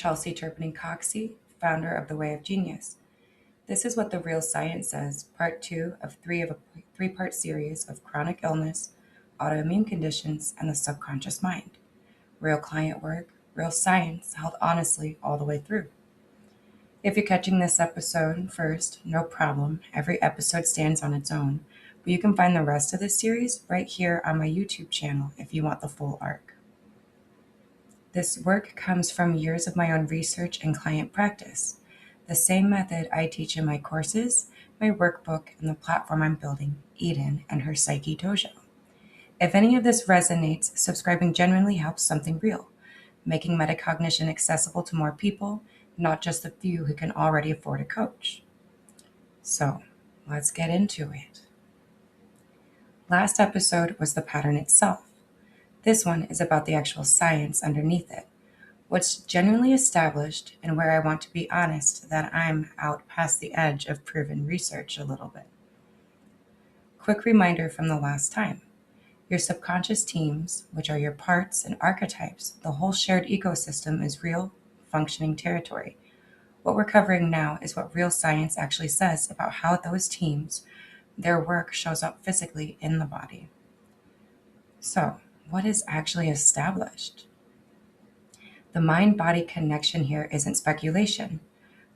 Chelsey Turpening Coxsey, founder of The Way of Genius. This is what the real science says, part two of a three-part series of chronic illness, autoimmune conditions, and the subconscious mind. Real client work, real science held honestly all the way through. If you're catching this episode first, no problem. Every episode stands on its own, but you can find the rest of this series right here on my YouTube channel if you want the full arc. This work comes from years of my own research and client practice. The same method I teach in my courses, my workbook, and the platform I'm building, Eden and her Psyche Dojo. If any of this resonates, subscribing genuinely helps something real, making metacognition accessible to more people, not just the few who can already afford a coach. So, let's get into it. Last episode was the pattern itself. This one is about the actual science underneath it, what's genuinely established, and where I want to be honest that I'm out past the edge of proven research a little bit. Quick reminder from the last time. Your subconscious teams, which are your parts and archetypes, the whole shared ecosystem is real, functioning territory. What we're covering now is what real science actually says about how those teams, their work shows up physically in the body. So, what is actually established? The mind-body connection here isn't speculation.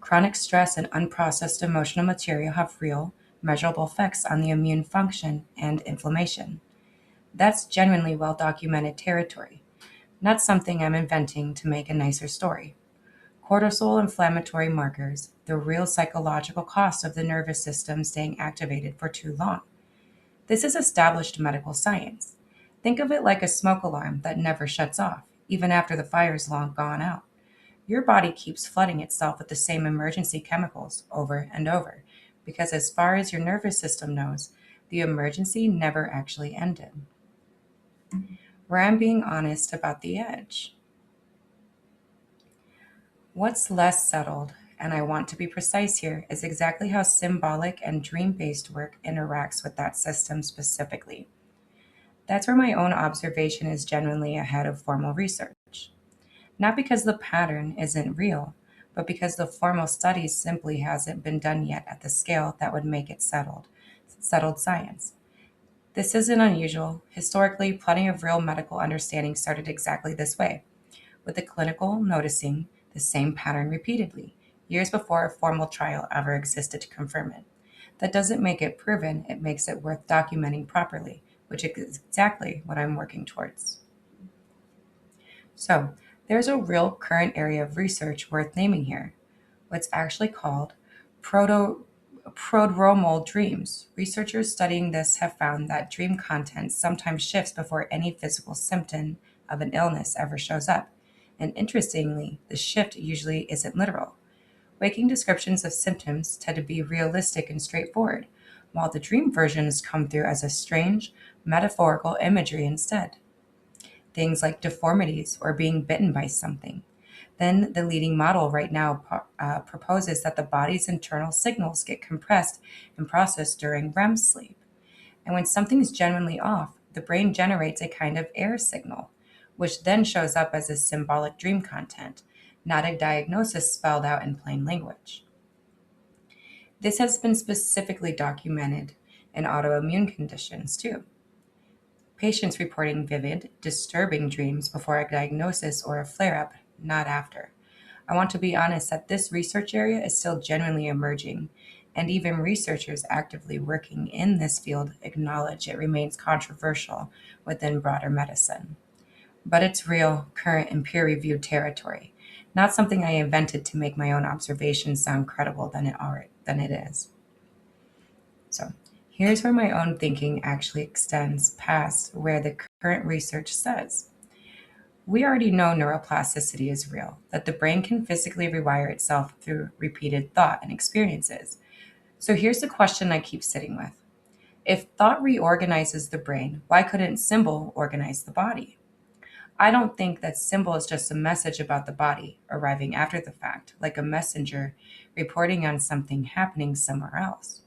Chronic stress and unprocessed emotional material have real, measurable effects on the immune function and inflammation. That's genuinely well-documented territory, not something I'm inventing to make a nicer story. Cortisol inflammatory markers, the real psychological cost of the nervous system staying activated for too long. This is established medical science. Think of it like a smoke alarm that never shuts off, even after the fire's long gone out. Your body keeps flooding itself with the same emergency chemicals over and over, because as far as your nervous system knows, the emergency never actually ended. Where I'm being honest about the edge. What's less settled, and I want to be precise here, is exactly how symbolic and dream-based work interacts with that system specifically. That's where my own observation is genuinely ahead of formal research. Not because the pattern isn't real, but because the formal studies simply hasn't been done yet at the scale that would make it settled science. This isn't unusual. Historically, plenty of real medical understanding started exactly this way, with the clinical noticing the same pattern repeatedly, years before a formal trial ever existed to confirm it. That doesn't make it proven, it makes it worth documenting properly, which is exactly what I'm working towards. So, there's a real current area of research worth naming here. What's actually called prodromal dreams. Researchers studying this have found that dream content sometimes shifts before any physical symptom of an illness ever shows up. And interestingly, the shift usually isn't literal. Waking descriptions of symptoms tend to be realistic and straightforward, while the dream versions come through as a strange, metaphorical imagery instead. Things like deformities or being bitten by something. Then the leading model right now proposes that the body's internal signals get compressed and processed during REM sleep. And when something's genuinely off, the brain generates a kind of air signal, which then shows up as a symbolic dream content, not a diagnosis spelled out in plain language. This has been specifically documented in autoimmune conditions too. Patients reporting vivid, disturbing dreams before a diagnosis or a flare-up, not after. I want to be honest that this research area is still genuinely emerging, and even researchers actively working in this field acknowledge it remains controversial within broader medicine. But it's real, current, and peer-reviewed territory, not something I invented to make my own observations sound credible than it is. So, here's where my own thinking actually extends past where the current research says. We already know neuroplasticity is real, that the brain can physically rewire itself through repeated thought and experiences. So here's the question I keep sitting with. If thought reorganizes the brain, why couldn't symbol organize the body? I don't think that symbol is just a message about the body arriving after the fact, like a messenger reporting on something happening somewhere else.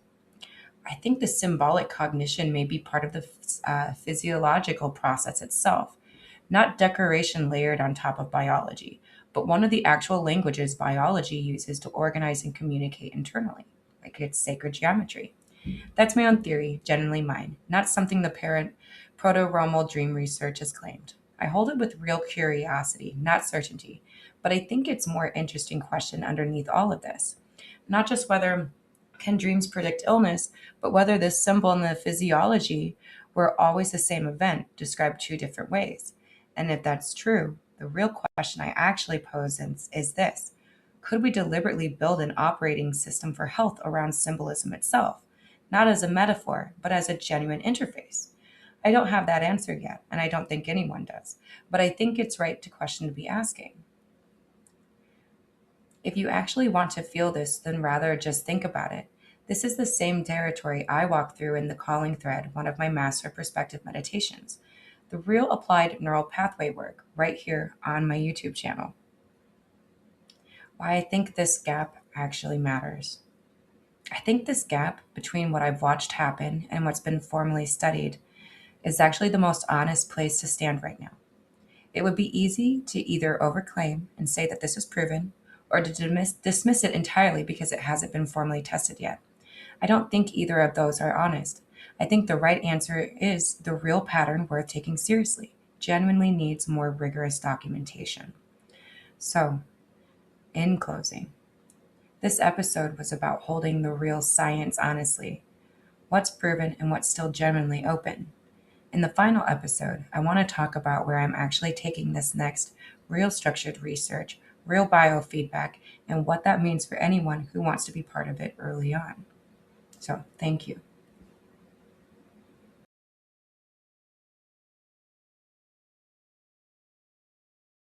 I think the symbolic cognition may be part of the physiological process itself, not decoration layered on top of biology, but one of the actual languages biology uses to organize and communicate internally, like it's sacred geometry. That's my own theory, genuinely mine, not something the parent proto-Romal dream research has claimed. I hold it with real curiosity, not certainty, but I think it's a more interesting question underneath all of this. Not just whether can dreams predict illness, but whether this symbol in the physiology were always the same event described two different ways. And if that's true, the real question I actually pose is this: could we deliberately build an operating system for health around symbolism itself, not as a metaphor, but as a genuine interface? I don't have that answer yet, and I don't think anyone does, but I think it's right to question to be asking. If you actually want to feel this, then rather just think about it. This is the same territory I walk through in the calling thread, one of my master perspective meditations. The real applied neural pathway work, right here on my YouTube channel. Why I think this gap actually matters. I think this gap between what I've watched happen and what's been formally studied is actually the most honest place to stand right now. It would be easy to either overclaim and say that this is proven, or to dismiss it entirely because it hasn't been formally tested yet. I don't think either of those are honest. I think the right answer is the real pattern worth taking seriously, genuinely needs more rigorous documentation. So, in closing, this episode was about holding the real science honestly, what's proven and what's still genuinely open. In the final episode, I want to talk about where I'm actually taking this next: real structured research, real biofeedback, and what that means for anyone who wants to be part of it early on. So, thank you.